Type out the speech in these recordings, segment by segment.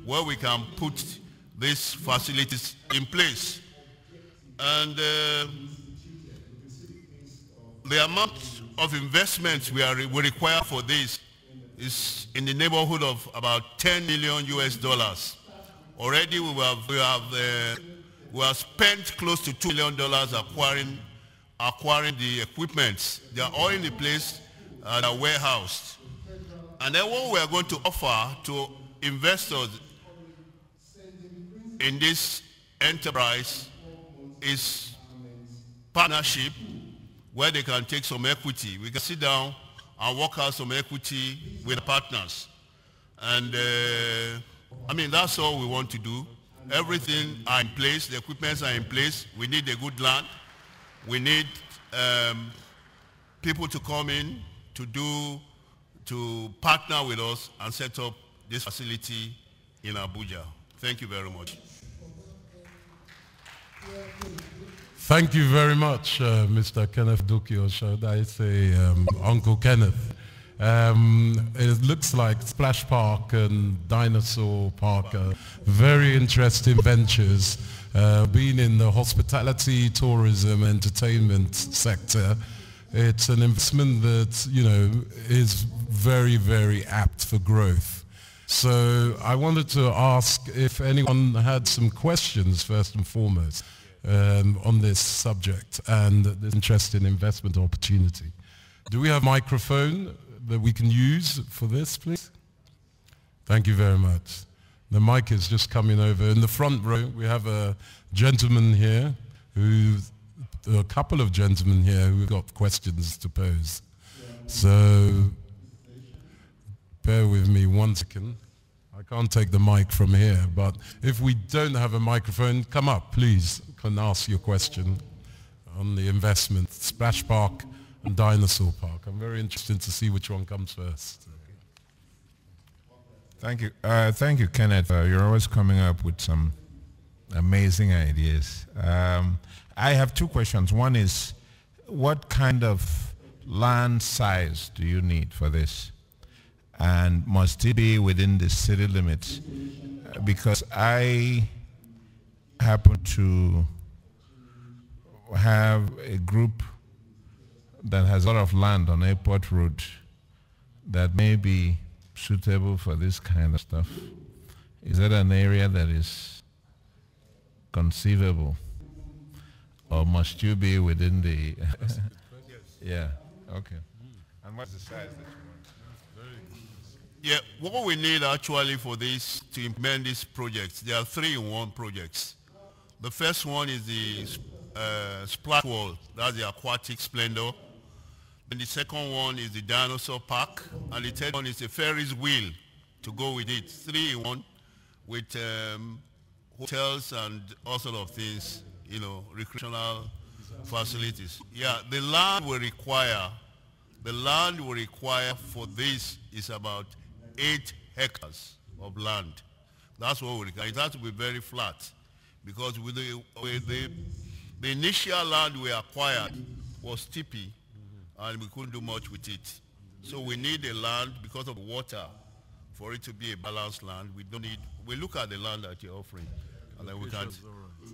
where we can put these facilities in place. And the amount of investments we require for this is in the neighborhood of about $10 million US. Already we have spent close to $2 million acquiring the equipment. They are all in the place, they are warehoused. And then what we are going to offer to investors in this enterprise is partnership, where they can take some equity. We can sit down and work out some equity with partners. And I mean, that's all we want to do. Everything are in place, the equipments are in place. We need a good land. We need people to come in to partner with us and set up this facility in Abuja. Thank you very much. Thank you very much, Mr. Kenneth Duki, or should I say Uncle Kenneth. It looks like Splash Park and Dinosaur Park are very interesting ventures. Being in the hospitality, tourism, entertainment sector, it's an investment that, you know, is very, very apt for growth. So I wanted to ask if anyone had some questions, first and foremost, on this subject and this interesting investment opportunity. Do we have a microphone that we can use for this, please? Thank you very much. The mic is just coming over. In the front row, we have a gentleman here a couple of gentlemen here who've got questions to pose. So bear with me 1 second. I can't take the mic from here, but if we don't have a microphone, come up, please. You can ask your question on the investment, Splash Park and Dinosaur Park. I'm very interested to see which one comes first. Thank you. Thank you, Kenneth. You're always coming up with some amazing ideas. I have two questions. One is, what kind of land size do you need for this? And must it be within the city limits? Because I happen to have a group that has a lot of land on Airport Road that may be suitable for this kind of stuff. Is that an area that is conceivable? Or must you be within the... Yeah, okay. And what's the size that you want? Yeah, what we need actually for this, to implement this project, there are 3-in-1 projects. The first one is the Splash World, that's the aquatic splendor. And the second one is the Dinosaur Park. And the third one is the Ferris wheel to go with it. 3-in-1 with hotels and all sort of things, you know, recreational facilities. Yeah, the land we require for this is about 8 hectares of land. That's what we require. It has to be very flat, because with the initial land we acquired was steepy, and we couldn't do much with it. So we need a land, because of water, for it to be a balanced land. We look at the land that you're offering, and then we can.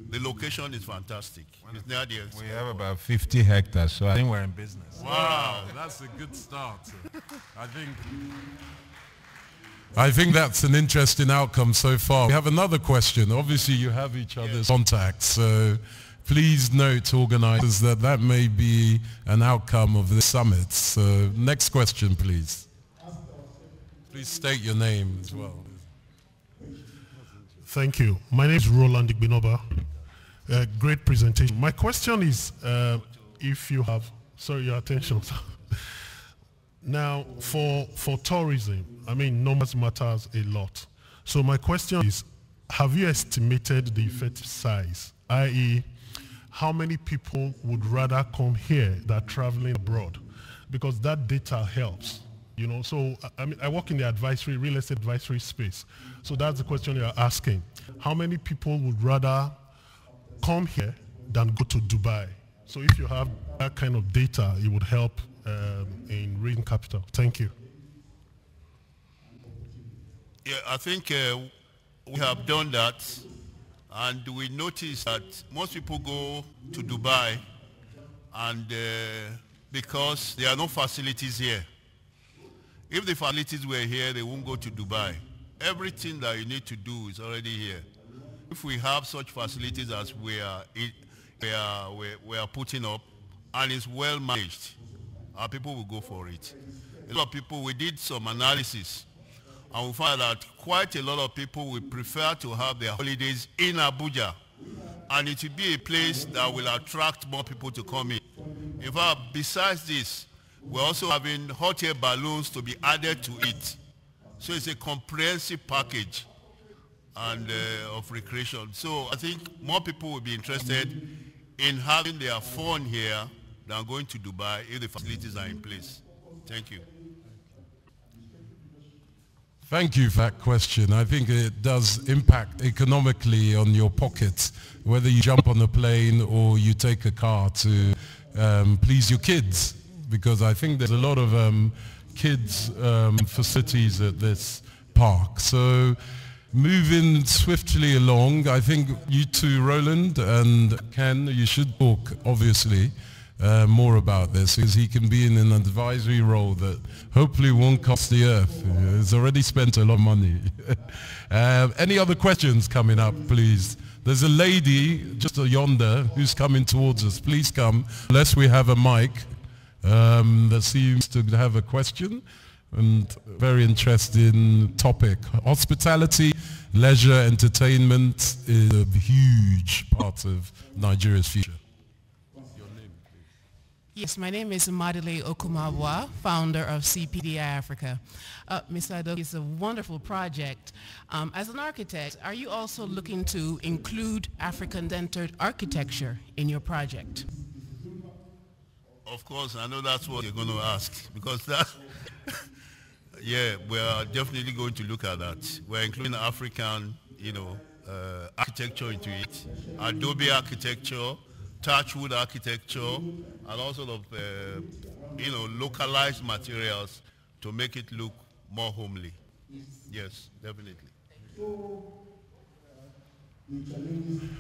The location is fantastic. It's near the We have about 50 hectares, so I think we're in business. Wow, that's a good start. I think that's an interesting outcome so far. We have another question. Obviously, you have each other's contacts, so please note, organizers, that may be an outcome of the summit. So next question, please. Please state your name as well. Thank you. My name is Roland Igbinoba. Great presentation. My question is, if you have, sorry, your attention. Now, for tourism, I mean, numbers matters a lot. So my question is, have you estimated the effective size, i.e., how many people would rather come here than traveling abroad? Because that data helps. You know, so I mean, I work in the real estate advisory space. So that's the question you're asking. How many people would rather come here than go to Dubai? So if you have that kind of data, it would help in raising capital. Thank you. Yeah, I think we have done that, and we notice that most people go to Dubai, and because there are no facilities here. If the facilities were here, they won't go to Dubai. Everything that you need to do is already here. If we have such facilities as we are putting up, and it's well managed, our people will go for it. A lot of people, we did some analysis, and we found that quite a lot of people will prefer to have their holidays in Abuja, and it will be a place that will attract more people to come in. In fact, besides this, we're also having hot air balloons to be added to it. So it's a comprehensive package and of recreation. So I think more people will be interested in having their fun here than going to Dubai if the facilities are in place. Thank you. Thank you for that question. I think it does impact economically on your pockets, whether you jump on a plane or you take a car to please your kids, because I think there's a lot of kids facilities at this park. So moving swiftly along, I think you two, Roland and Ken, you should talk, obviously, more about this, because he can be in an advisory role that hopefully won't cost the earth. He's already spent a lot of money. Any other questions coming up, please? There's a lady just yonder who's coming towards us. Please come, unless we have a mic that seems to have a question. And very interesting topic. Hospitality, leisure, entertainment is a huge part of Nigeria's future. Your name, please. Yes, my name is Madele Okumabwa, founder of CPDI Africa. Mr. Adoki, it's a wonderful project. As an architect, are you also looking to include African-centered architecture in your project? Of course, I know that's what you're going to ask, because that, yeah, we are definitely going to look at that. We're including African, architecture into it, Adobe architecture, touchwood architecture, and all sort of, localized materials to make it look more homely. Yes, definitely.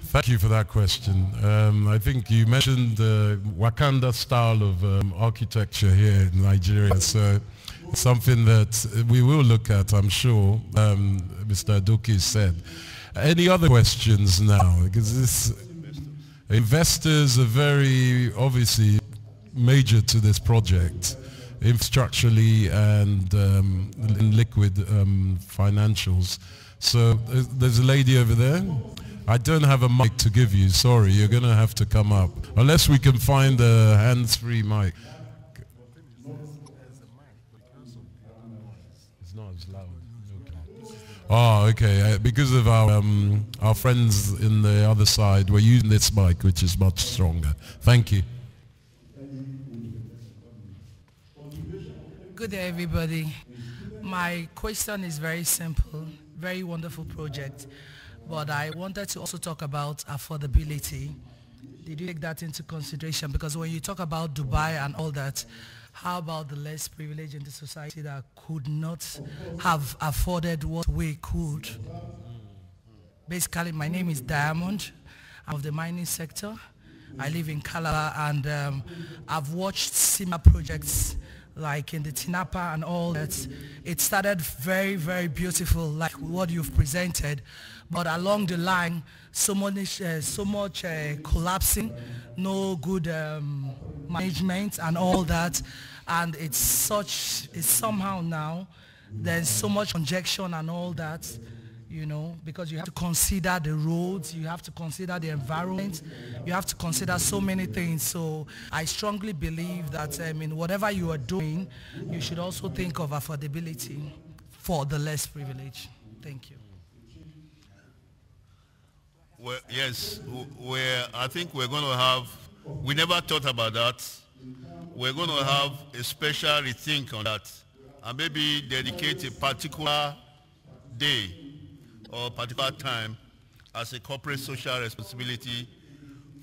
Thank you for that question. I think you mentioned the Wakanda style of architecture here in Nigeria, so something that we will look at, I'm sure, Mr. Adoki said. Any other questions now? Because investors are very, obviously, major to this project, infrastructurally and in liquid financials. So there's a lady over there. I don't have a mic to give you, sorry, you're going to have to come up. Unless we can find a hands-free mic. It's not as loud. Okay. Oh, okay. Because of our friends in the other side, we're using this mic, which is much stronger. Thank you. Good day, everybody. My question is very simple. Very wonderful project, but I wanted to also talk about affordability. Did you take that into consideration? Because when you talk about Dubai and all that, how about the less privileged in the society that could not have afforded what we could? Basically, my name is Diamond. I'm of the mining sector. I live in Calabar, and I've watched similar projects like in the Tinapa and all that. It started very, very beautiful, like what you've presented, but along the line, so much collapsing, no good management and all that, and it's somehow now there's so much congestion and all that, because you have to consider the roads, you have to consider the environment, you have to consider so many things. So I strongly believe that in whatever you are doing, you should also think of affordability for the less privileged. Thank you. Well, yes, I think we're going to have, we never thought about that. We're going to have a special rethink on that, and maybe dedicate a particular day or particular time as a corporate social responsibility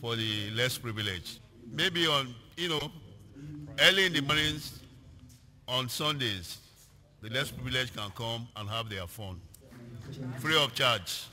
for the less privileged. Maybe on, early in the mornings on Sundays, the less privileged can come and have their fun. Free of charge.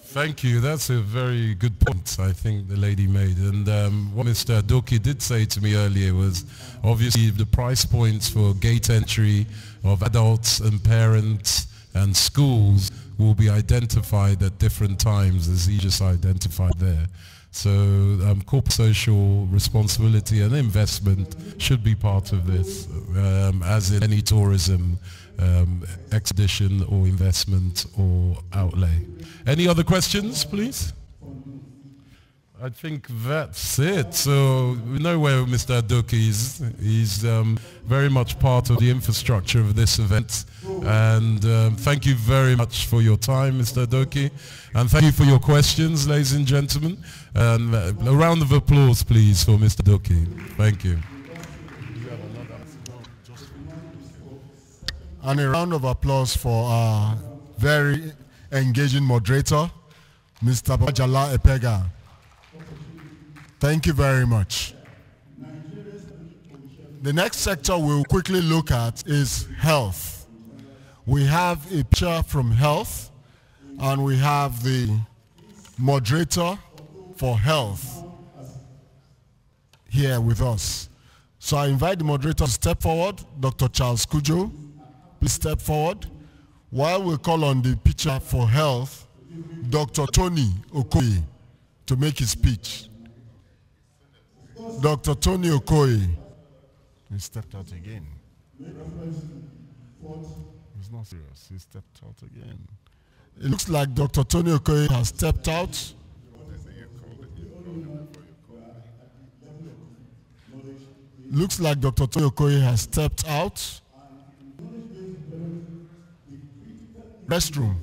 Thank you. That's a very good point, I think, the lady made. And what Mr. Adoki did say to me earlier was, obviously, the price points for gate entry of adults and parents and schools will be identified at different times, as he just identified there. So corporate social responsibility and investment should be part of this, as in any tourism expedition or investment or outlay. Any other questions, please? I think that's it. So we know where Mr. Adoki is. He's very much part of the infrastructure of this event. And thank you very much for your time, Mr. Adoki. And thank you for your questions, ladies and gentlemen. And a round of applause, please, for Mr. Adoki. Thank you. And a round of applause for our very engaging moderator, Mr. Bajala Epega. Thank you very much. The next sector we'll quickly look at is health. We have a picture from health, and we have the moderator for health here with us. So I invite the moderator to step forward, Dr. Charles Kujo. Please step forward. While we call on the picture for health, Dr. Tony Okoye to make his speech. Dr. Tony Okoye. He stepped out again. He's not serious. He stepped out again. It looks like Dr. Tony Okoye has stepped out. Looks like Dr. Tony Okoye has stepped out. Restroom.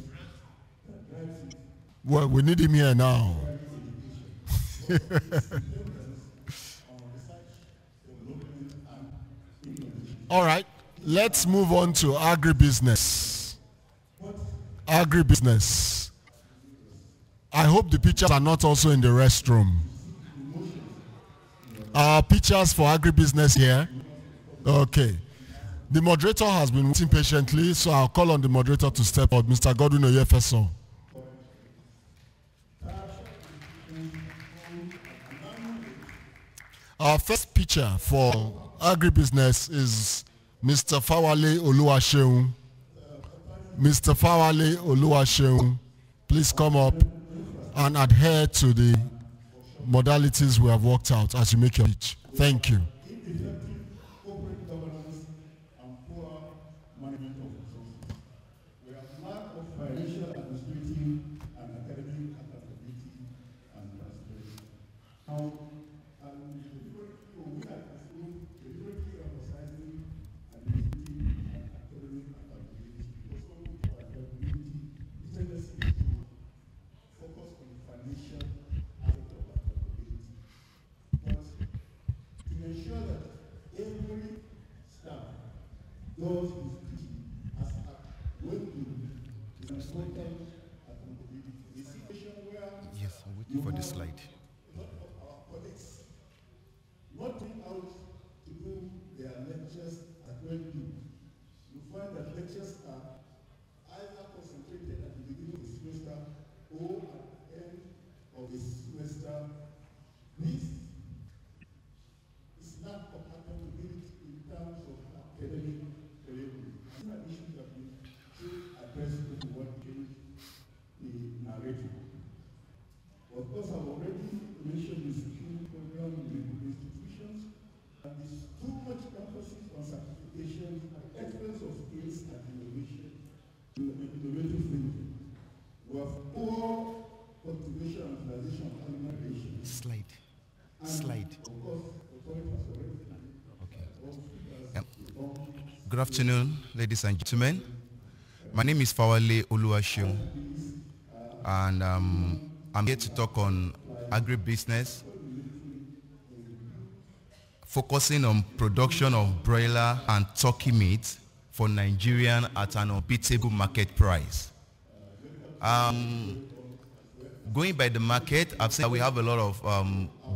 Well, we need him here now. All right, let's move on to agribusiness. Agribusiness. I hope the pictures are not also in the restroom. Our pictures for agribusiness here. Okay. The moderator has been waiting patiently, so I'll call on the moderator to step out. Mr. Godwin Oyefeso. Our first picture for agribusiness is Mr. Fawale Oluwaseun. Mr. Fawale Oluwaseun, please come up and adhere to the modalities we have worked out as you make your speech. Thank you. Yes, I'm waiting for the slide. Not being out to do their lectures at when due. You find that lectures are either concentrated at the beginning of the semester or at the end of the semester. This is not compatible in terms of academic delivery. These are issues that we should address to what changed the narrative. Of course, I've already mentioned the security program with institutions, and there's too much emphasis on certification at the expense of skills and innovation, innovative thinking. We have poor cultivation and utilization of animal relations. Slide. Slide. Of course, authorities has already. Okay. Good afternoon, ladies and gentlemen. My name is Fawale Oluwaseun, and I'm here to talk on agribusiness, focusing on production of broiler and turkey meat for Nigerian at an unbeatable market price. Going by the market, I've seen that we have a lot of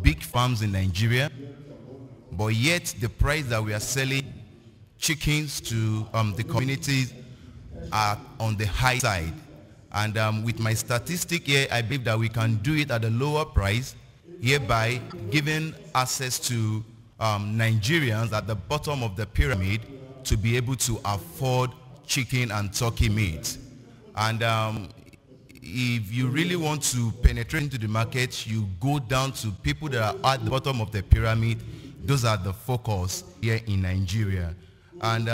big farms in Nigeria, but yet the price that we are selling chickens to the communities are on the high side. And with my statistic here, I believe that we can do it at a lower price, hereby giving access to Nigerians at the bottom of the pyramid to be able to afford chicken and turkey meat. And if you really want to penetrate into the market, you go down to people that are at the bottom of the pyramid. Those are the focus here in Nigeria. And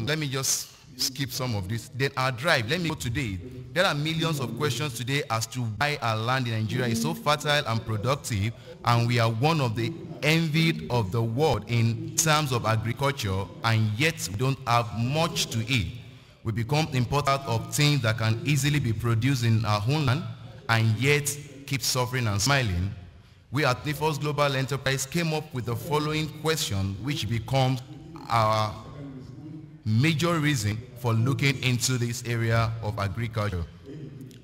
let me just skip some of this. Then our drive, let me go today. There are millions of questions today as to why our land in Nigeria is so fertile and productive, and we are one of the envied of the world in terms of agriculture, and yet we don't have much to eat. We become importers of things that can easily be produced in our homeland, and yet keep suffering and smiling. We at Nifos Global Enterprise came up with the following question, which becomes our major reason for looking into this area of agriculture.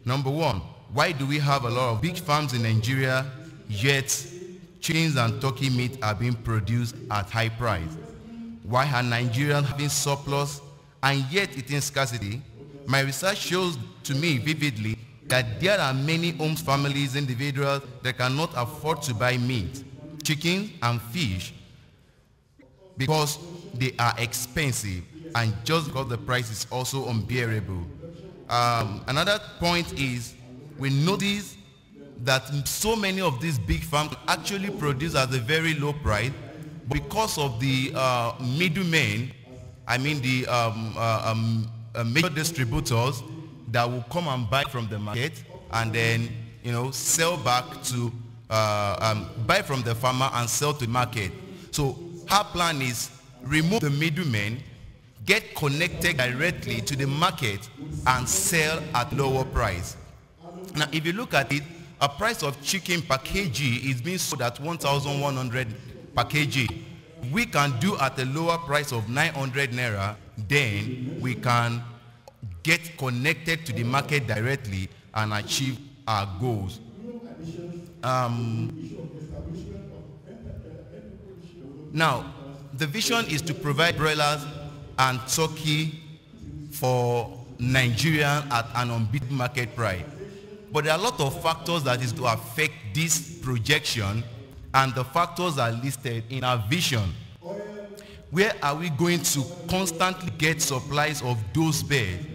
Number one, why do we have a lot of big farms in Nigeria, yet chickens and turkey meat are being produced at high price? Why are Nigerians having surplus and yet eating scarcity? My research shows to me vividly that there are many homes, families, individuals that cannot afford to buy meat, chicken and fish because they are expensive, and just because the price is also unbearable. Another point is we notice that so many of these big farms actually produce at a very low price because of the middlemen, I mean the major distributors that will come and buy from the market and then sell back to buy from the farmer and sell to the market. So our plan is remove the middlemen, get connected directly to the market and sell at lower price. Now if you look at it, a price of chicken per kg is being sold at 1,100 per kg. We can do at a lower price of 900 naira, then we can get connected to the market directly and achieve our goals. Now, the vision is to provide broilers and turkey for Nigeria at an unbeaten market price. But there are a lot of factors that is to affect this projection, and the factors are listed in our vision. Where are we going to constantly get supplies of those birds?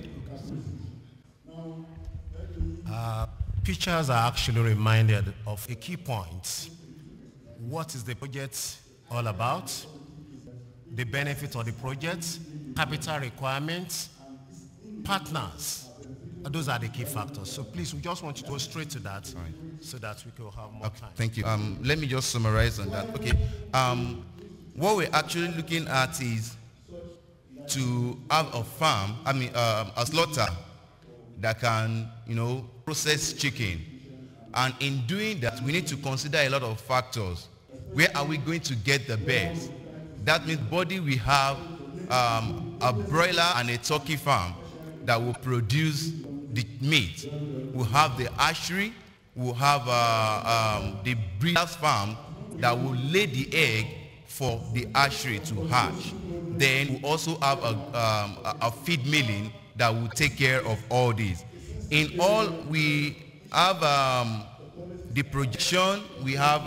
Pictures are actually reminded of a key point. What is the project all about? The benefit of the project, capital requirements, partners. Those are the key factors. So please, we just want you to go straight to that so that we can have more time. Thank you. Let me just summarize on that. Okay. What we're actually looking at is to have a farm, a slaughter that can, process chicken. And in doing that, we need to consider a lot of factors. Where are we going to get the birds? That means we have a broiler and a turkey farm that will produce the meat. We'll have the hatchery, we'll have the breeder's farm that will lay the egg for the hatchery to hatch. Then we'll also have a feed milling that will take care of all these. In all, we have the projection, we have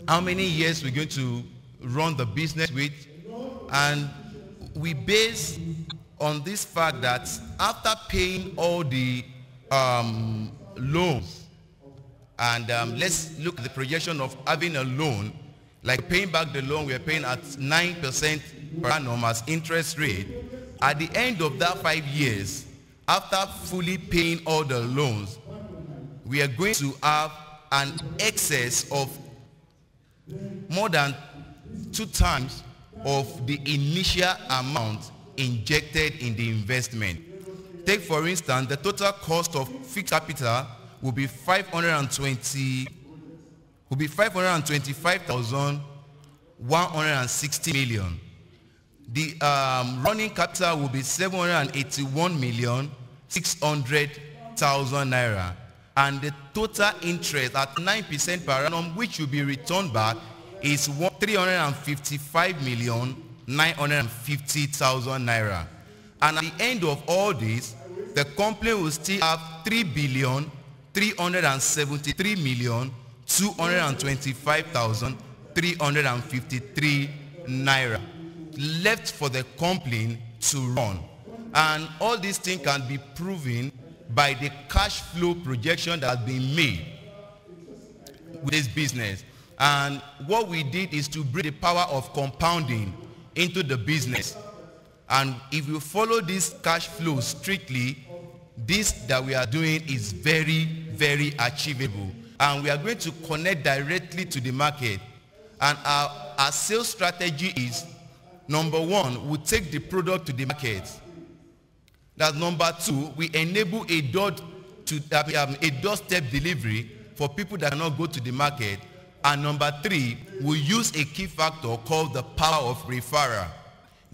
how many years we're going to run the business with, and we base on this fact that after paying all the loans, and let's look at the projection of having a loan, like paying back the loan, we're paying at 9% per annum as interest rate. At the end of that 5 years, after fully paying all the loans, we are going to have an excess of more than 2 times of the initial amount injected in the investment. Take for instance, the total cost of fixed capital will be 525,160 million. The running capital will be 781,600,000 naira, and the total interest at 9% per annum, which will be returned back, is 355,950,000 naira. And at the end of all this, the company will still have 3,373,225,353 naira left for the company to run. And all these things can be proven by the cash flow projection that has been made with this business. And what we did is to bring the power of compounding into the business. And if you follow this cash flow strictly, this that we are doing is very, very achievable. And we are going to connect directly to the market. And our sales strategy is, number one, we take the product to the market. That's number two, we enable a doorstep delivery for people that cannot go to the market. And number three, we use a key factor called the power of referral.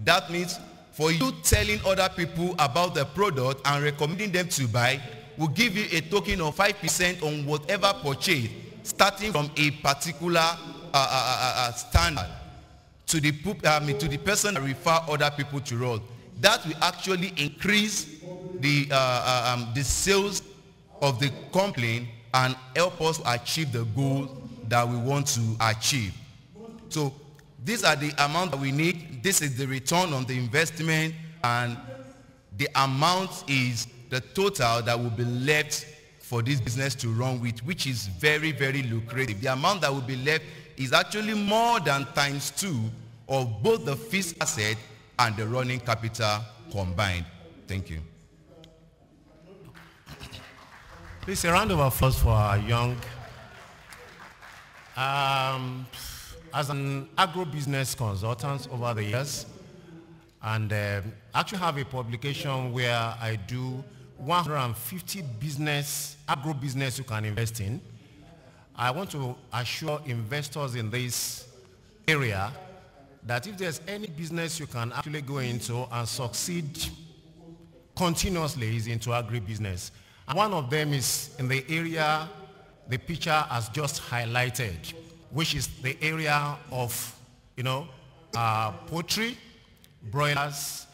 That means for you telling other people about the product and recommending them to buy, we'll give you a token of 5% on whatever purchase, starting from a particular standard to the person that refer other people to us. That will actually increase the sales of the company and help us achieve the goal that we want to achieve. So these are the amount that we need. This is the return on the investment, and the amount is the total that will be left for this business to run with, which is very, very lucrative. The amount that will be left is actually more than ×2 of both the fixed asset and the running capital combined. Thank you. Please, a round of applause for our young. As an agro-business consultant over the years, and actually have a publication where I do 150 agro-business you can invest in. I want to assure investors in this area that if there's any business you can actually go into and succeed continuously is into agribusiness. And one of them is in the area the picture has just highlighted, which is the area of, poultry, broilers.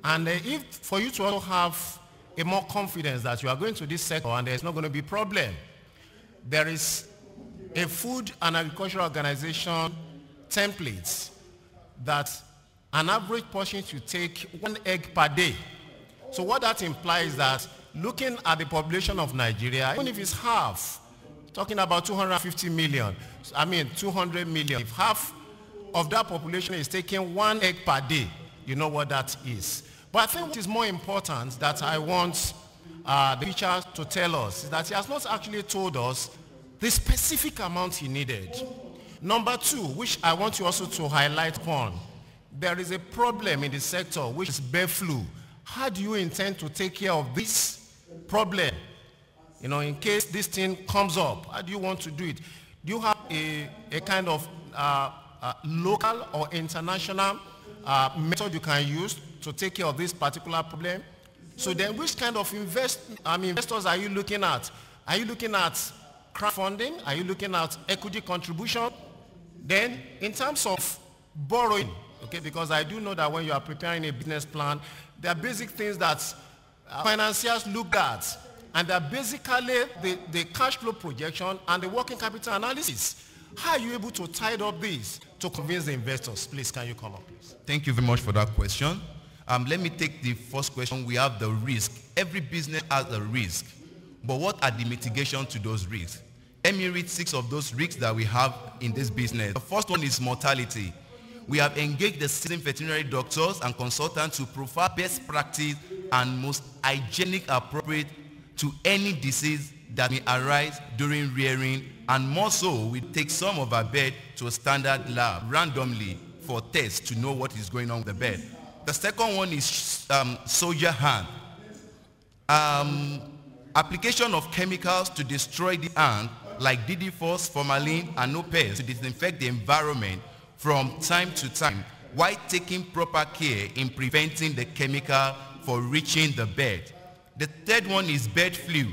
And if for you to also have a more confidence that you are going to this sector and there's not going to be a problem, there is a food and agricultural organization template that an average person should take 1 egg per day. So what that implies that looking at the population of Nigeria, even if it's half, talking about 250 million, 200 million, if half of that population is taking 1 egg per day, you know what that is. But I think what is more important that I want the teacher to tell us is that he has not actually told us the specific amount he needed. Number two, which I want you also to highlight upon, there is a problem in the sector, which is bird flu. How do you intend to take care of this problem? In case this thing comes up, how do you want to do it? Do you have a kind of local or international method you can use to take care of this particular problem? So then which kind of investors are you looking at? Are you looking at crowdfunding? Are you looking at equity contribution? Then in terms of borrowing, okay, because I do know that when you are preparing a business plan, there are basic things that financiers look at. And they're basically the cash flow projection and the working capital analysis. How are you able to tie up this to convince the investors? Please, can you come up, please? Thank you very much for that question. Let me take the first question. We have the risk. Every business has a risk. But what are the mitigation to those risks? Let me read 6 of those risks that we have in this business. The first one is mortality. We have engaged the seasoned veterinary doctors and consultants to provide best practice and most hygienic appropriate to any disease that may arise during rearing, and more so, we take some of our birds to a standard lab randomly for tests to know what is going on with the bird. The second one is soldier hand. Application of chemicals to destroy the ant, like DD4, formalin, and OPS to disinfect the environment from time to time, while taking proper care in preventing the chemical for reaching the bird. The third one is bird flu.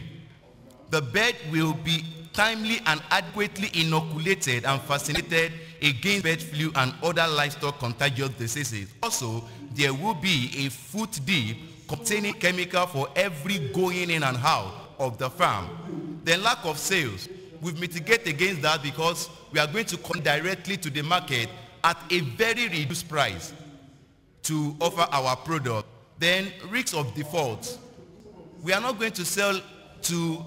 The bird will be timely and adequately inoculated and vaccinated against bird flu and other livestock contagious diseases. Also, there will be a foot dip containing chemical for every going in and out of the farm. The lack of sales, we've mitigated against that because we are going to come directly to the market at a very reduced price to offer our product. Then risks of default. We are not going to sell to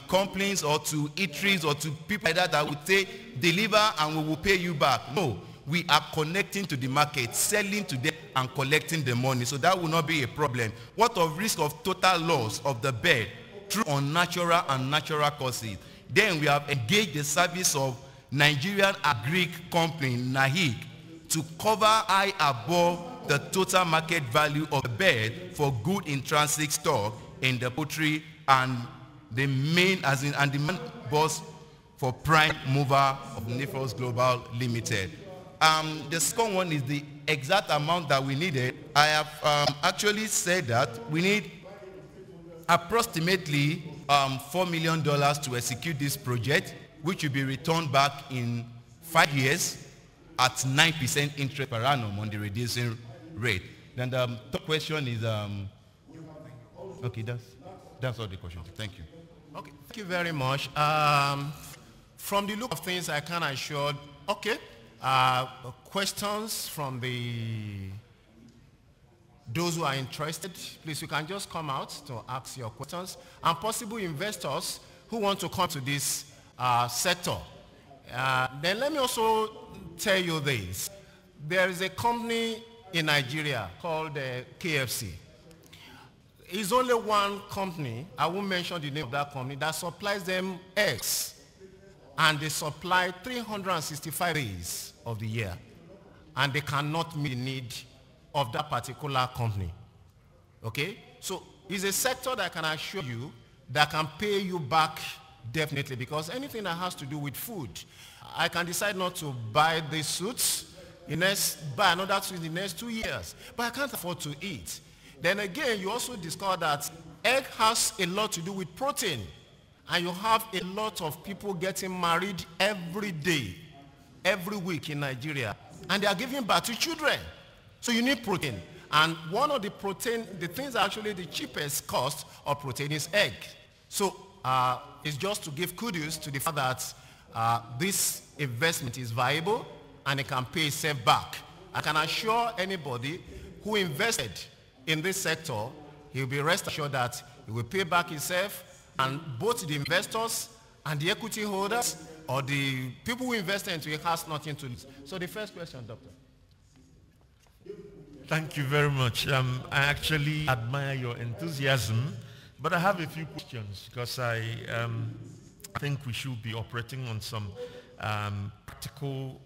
companies or to eateries or to people like that would say deliver and we will pay you back. No, we are connecting to the market, selling to them and collecting the money. So that will not be a problem. What of risk of total loss of the bird through unnatural and natural causes? Then we have engaged the service of Nigerian agric company, NAHIC, to cover high above the total market value of the bird for good in transit stock in the poultry and the main, and the main boss for prime mover of Nifos Global Limited. The second one is the exact amount that we needed. I have actually said that we need approximately $4 million to execute this project, which will be returned back in 5 years at 9% interest per annum on the reducing rate. Then the third question is, okay, that's all the questions. Thank you. Okay, thank you very much. From the look of things, I can assure, okay, questions from those who are interested, please, you can just come out to ask your questions, and possible investors who want to come to this sector. Then let me also tell you this. There is a company in Nigeria called KFC. It's only one company, I won't mention the name of that company, that supplies them eggs. And they supply 365 days of the year. And they cannot meet the need of that particular company. Okay? So it's a sector that I can assure you that can pay you back definitely, because anything that has to do with food, I can decide not to buy these suits, buy another suit in the next 2 years, but I can't afford to eat. Then again, you also discover that egg has a lot to do with protein. And you have a lot of people getting married every day, every week in Nigeria. And they are giving birth to children. So you need protein. And one of the things actually the cheapest cost of protein is egg. So it's just to give kudos to the fact that this investment is viable and it can pay itself back. I can assure anybody who invested in this sector, he'll be rest assured that he will pay back himself, and both the investors and the equity holders or the people who invested into it has nothing to lose. So the first question, Doctor. Thank you very much. I actually admire your enthusiasm, but I have a few questions because I think we should be operating on some practical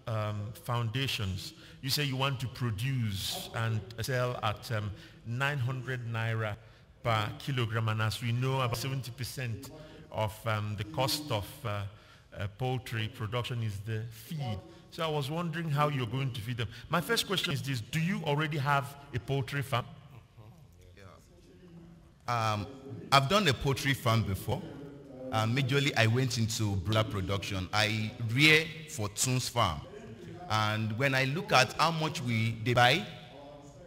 foundations. You say you want to produce and sell at 900 naira per kilogram, and as we know, about 70% of the cost of poultry production is the feed. So I was wondering how you're going to feed them. My first question is this: do you already have a poultry farm? I've done a poultry farm before. Majorly, I went into broiler production. I rear for Toons Farm. And when I look at how much they buy,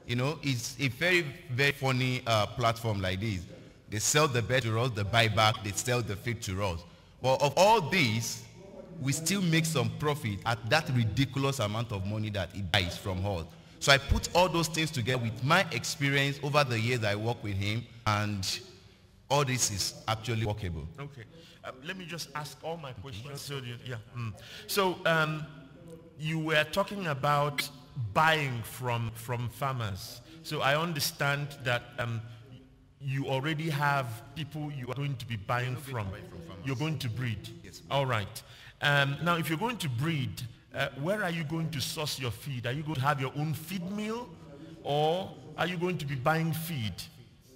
you know, it's a very, very funny platform like this. They sell the bird to us, they buy back, they sell the feed to us. But of all these, we still make some profit at that ridiculous amount of money that it buys from us. So I put all those things together with my experience over the years I work with him, and all this is actually workable. Okay. Let me just ask all my questions. So, you were talking about buying from farmers. So I understand that you already have people you are going to be buying from. You're going to breed. Yes. All right. Now, if you're going to breed, where are you going to source your feed? Are you going to have your own feed mill, or are you going to be buying feed?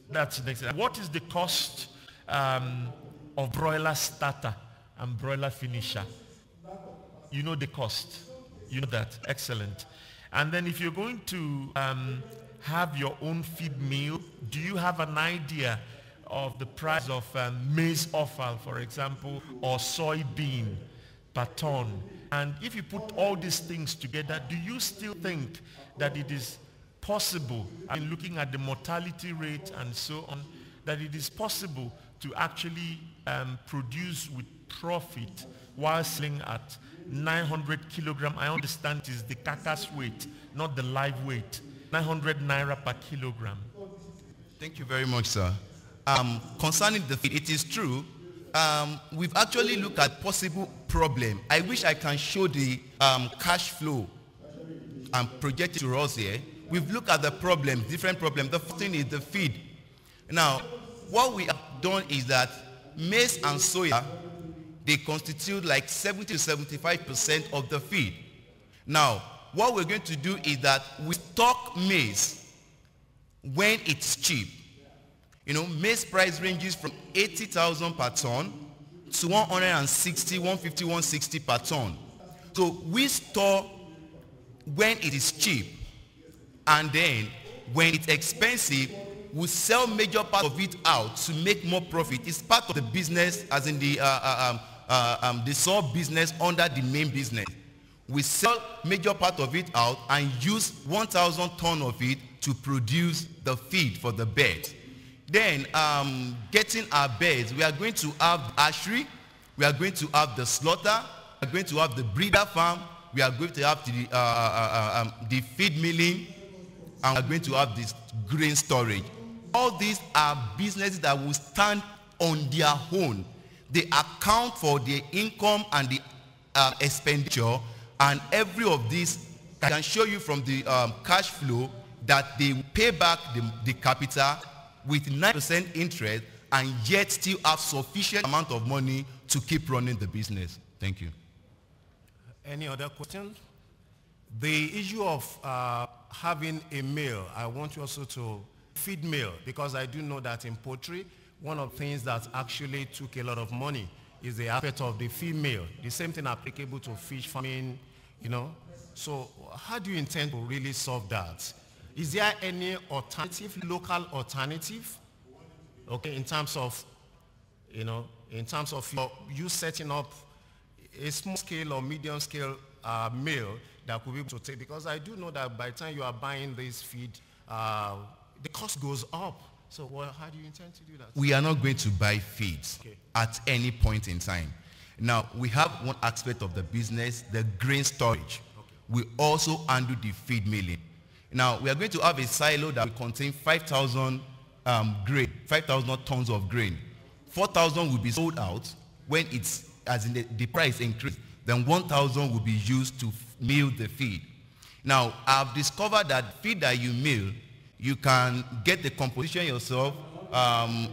That's the next. What is the cost of broiler starter and broiler finisher? You know the cost. You know that. Excellent. And then if you're going to have your own feed mill, do you have an idea of the price of maize offal, for example, or soybean per ton? And if you put all these things together, do you still think that it is possible, I mean, looking at the mortality rate and so on, that it is possible to actually produce with profit while selling at 900 kilogram? I understand it is the carcass weight, not the live weight. 900 naira per kilogram. Thank you very much, sir. Concerning the feed, it is true. We've actually looked at possible problem. I wish I can show the cash flow and project it to us here. We've looked at the problems, different problems. The first thing is the feed. Now, what we have done is that maize and soya, they constitute like 70 to 75% of the feed. Now, what we're going to do is that we stock maize when it's cheap. You know, maize price ranges from 80,000 per ton to 160, 150, 160 per ton. So we store when it is cheap, and then when it's expensive, we sell major part of it out to make more profit. It's part of the business, as in the sub business under the main business. We sell major part of it out and use 1,000 ton of it to produce the feed for the birds. Then getting our birds, we are going to have the hatchery, we are going to have the slaughter, we are going to have the breeder farm, we are going to have the feed milling, and we are going to have this grain storage. All these are businesses that will stand on their own. They account for their income and the expenditure, and every of these, I can show you from the cash flow that they pay back the capital with 9% interest and yet still have sufficient amount of money to keep running the business. Thank you. Any other questions? The issue of having a male, I want you also to feed male, because I do know that in poultry, one of the things that actually took a lot of money is the aspect of the female. The same thing applicable to fish farming, you know. So how do you intend to really solve that? Is there any alternative, local alternative, okay, in terms of, you know, in terms of you setting up a small scale or medium scale mill that could be able to take, because I do know that by the time you are buying this feed, the cost goes up. So how do you intend to do that? We are not going to buy feeds at any point in time. Now, we have one aspect of the business, the grain storage. We also handle the feed milling. Now, we are going to have a silo that will contain 5,000 grain, 5,000 tons of grain. 4,000 will be sold out when it's, as in the price increase. Then 1,000 will be used to mill the feed. Now, I've discovered that feed that you mill, you can get the composition yourself,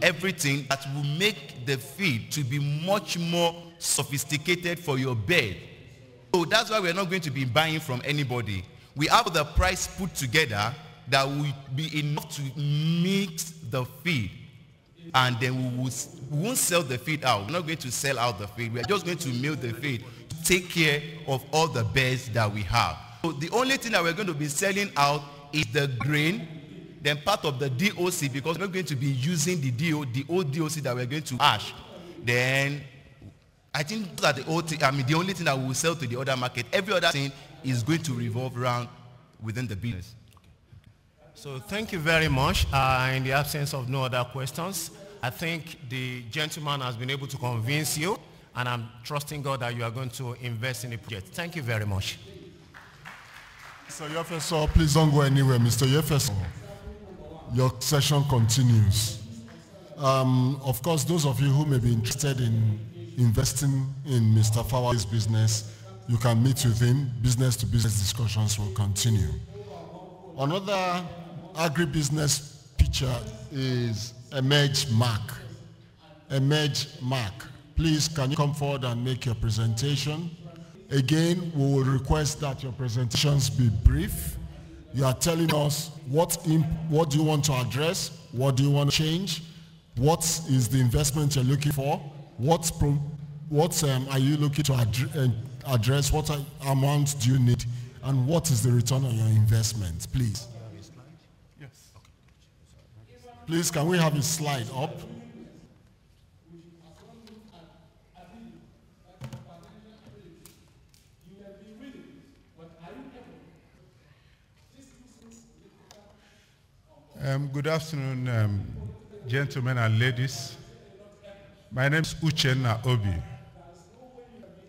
everything that will make the feed to be much more sophisticated for your bird. So that's why we're not going to be buying from anybody. We have the price put together that will be enough to mix the feed, and then we won't sell the feed out. We're not going to sell out the feed. We're just going to mill the feed to take care of all the birds that we have. So the only thing that we're going to be selling out is the grain, then part of the DOC, because we're going to be using the old DOC that we're going to ash. Then I think that the only thing that we will sell to the other market. Every other thing is going to revolve around within the business. So thank you very much. In the absence of no other questions, I think the gentleman has been able to convince you, and I'm trusting God that you are going to invest in the project. Thank you very much. Mr. Yefeso, please don't go anywhere. Mr. Yefeso, your session continues. Of course, those of you who may be interested in investing in Mr. Fawale's business, you can meet with him. Business-to-business discussions will continue. Another agribusiness picture is Emerge Mark. Emerge Mark, please can you come forward and make your presentation? Again, we will request that your presentations be brief. You are telling us what do you want to address, what do you want to change, what is the investment you're looking for, what are you looking to address, what amount do you need, and what is the return on your investment, please. Yes. Please, can we have a slide up? Good afternoon, gentlemen and ladies. My name is Uchenna Obi,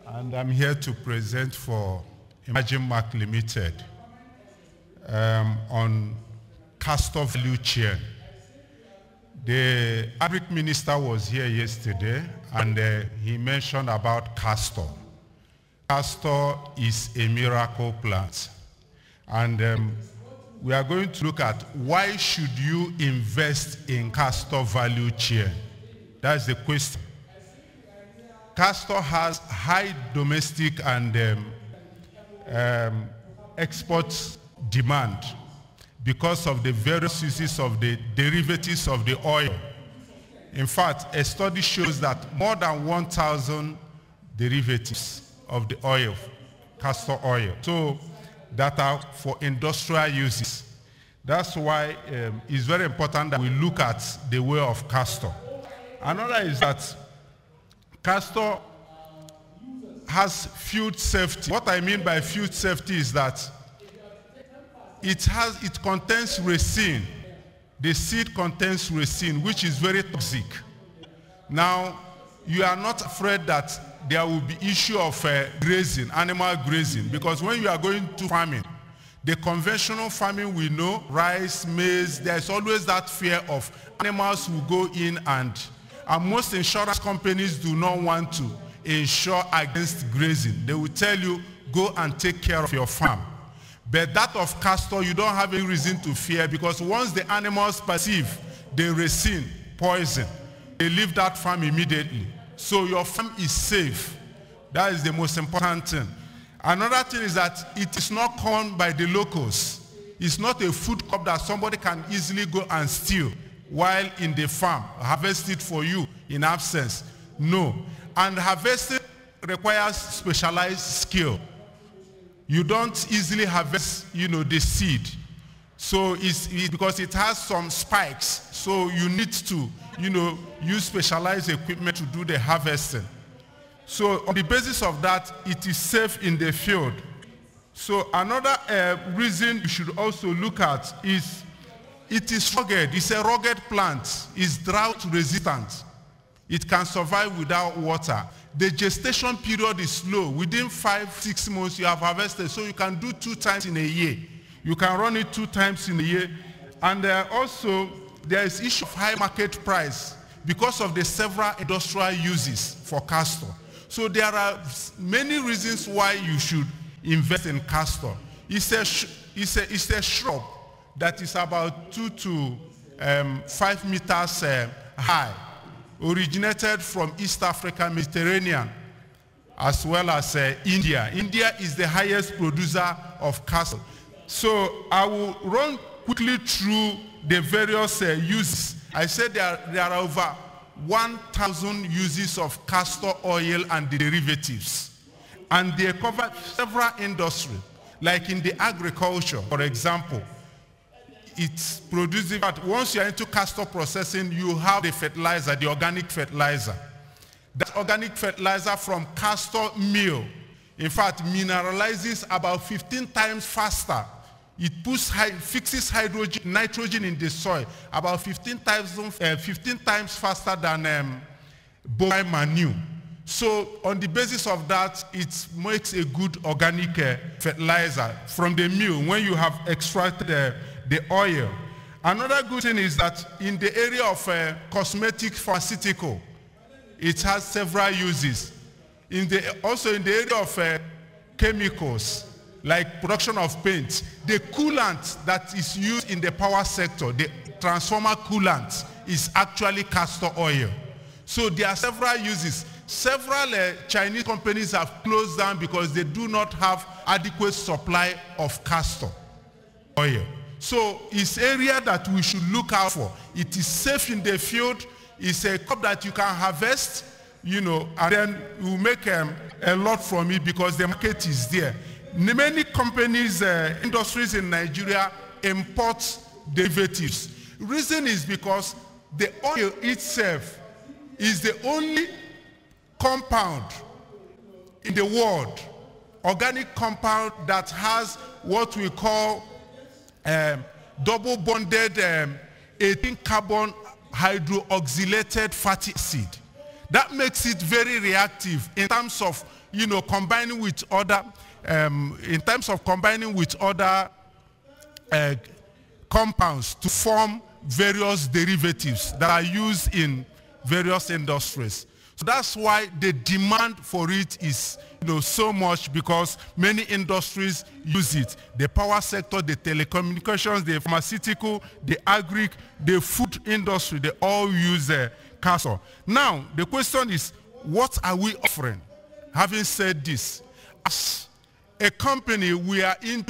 and I'm here to present for Emerging Mark Limited on castor value chain. The Agric Minister was here yesterday, and he mentioned about castor. Castor is a miracle plant, and we are going to look at why should you invest in castor value chain. That's the question. Castor has high domestic and export demand because of the various uses of the derivatives of the oil. In fact, a study shows that more than 1,000 derivatives of the oil, castor oil, so that are for industrial uses. That's why it's very important that we look at the way of castor. Another is that castor has field safety. What I mean by field safety is that it contains resin. The seed contains resin, which is very toxic. Now, you are not afraid that there will be issue of grazing, animal grazing, because when you are going to farming, the conventional farming we know, rice, maize, there's always that fear of animals will go in, and most insurance companies do not want to insure against grazing. They will tell you, go and take care of your farm. But that of castor, you don't have any reason to fear, because once the animals perceive the resin, poison, they leave that farm immediately. So your farm is safe. That is the most important thing. Another thing is that it is not common by the locals. It's not a food crop that somebody can easily go and steal while in the farm, harvest it for you in absence. No. And harvesting requires specialized skill. You don't easily harvest, the seed. So it's because it has some spikes. So you need to, use specialized equipment to do the harvesting. So on the basis of that, it is safe in the field. So another reason you should also look at is it is rugged. It's a rugged plant. It's drought resistant. It can survive without water. The gestation period is low. Within 5-6 months, you have harvested. So you can do 2 times in a year. You can run it 2 times in a year. And also, there is issue of high market price because of the several industrial uses for castor. So there are many reasons why you should invest in castor. It's a shrub that is about 2 to 5 meters high, originated from East Africa, Mediterranean, as well as India. India is the highest producer of castor. So I will run quickly through the various uses. I said there are over 1,000 uses of castor oil and the derivatives. And they cover several industries, like in the agriculture, for example. It's producing, but once you're into castor processing, you have the fertilizer, the organic fertilizer. That organic fertilizer from castor meal, in fact, mineralizes about 15 times faster. It fixes nitrogen in the soil about 15 times faster than bovine manure. So on the basis of that, it makes a good organic fertilizer from the meal when you have extracted the oil. Another good thing is that in the area of cosmetic pharmaceutical, it has several uses. Also in the area of chemicals, like production of paint, the coolant that is used in the power sector, the transformer coolant, is actually castor oil. So there are several uses. Several Chinese companies have closed down because they do not have adequate supply of castor oil. So it's an area that we should look out for. It is safe in the field. It's a crop that you can harvest, and then you make a lot from it because the market is there. Many companies, industries in Nigeria import derivatives. Reason is because the oil itself is the only compound in the world, organic compound, that has what we call double bonded 18 carbon hydroxylated fatty acid. That makes it very reactive in terms of, combining with other, compounds to form various derivatives that are used in various industries. So that's why the demand for it is so much, because many industries use it. The power sector, the telecommunications, the pharmaceutical, the agri, the food industry, they all use castor. Now, the question is, what are we offering? Having said this, as a company, we are into